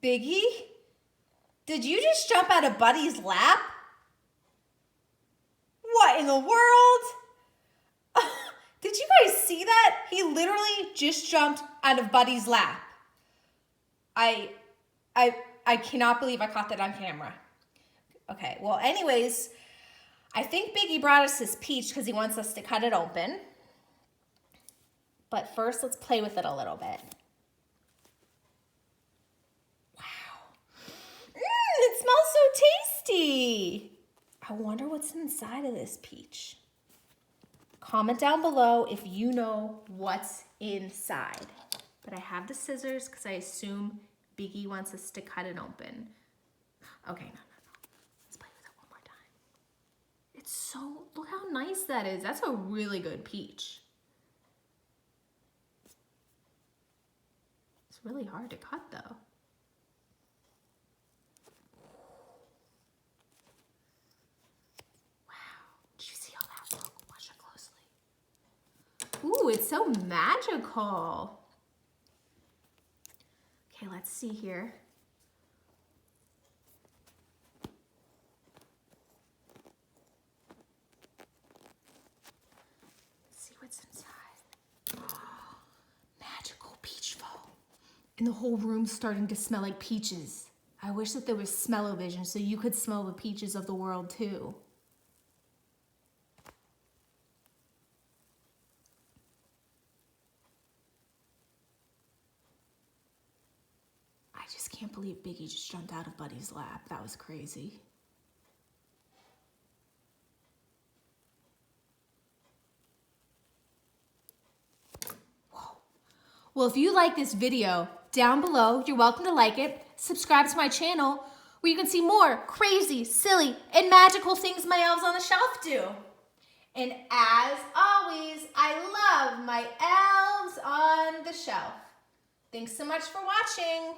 Biggie? Did you just jump out of Buddy's lap? What in the world? Did you guys see that? He literally just jumped out of Buddy's lap. I cannot believe I caught that on camera. Okay, well, anyways, I think Biggie brought us this peach because he wants us to cut it open. But first, let's play with it a little bit. It smells so tasty. I wonder what's inside of this peach. Comment down below if you know what's inside. But I have the scissors because I assume Biggie wants us to cut it open. Okay, no. Let's play with it one more time. It's so, look how nice that is. That's a really good peach. It's really hard to cut though. Ooh, it's so magical. Okay, let's see here. Let's see what's inside. Oh, magical peach foam. And the whole room's starting to smell like peaches. I wish that there was smell-o-vision so you could smell the peaches of the world too. I just can't believe Biggie just jumped out of Buddy's lap. That was crazy. Whoa. Well, if you like this video, down below, you're welcome to like it. Subscribe to my channel where you can see more crazy, silly, and magical things my elves on the shelf do. And as always, I love my elves on the shelf. Thanks so much for watching.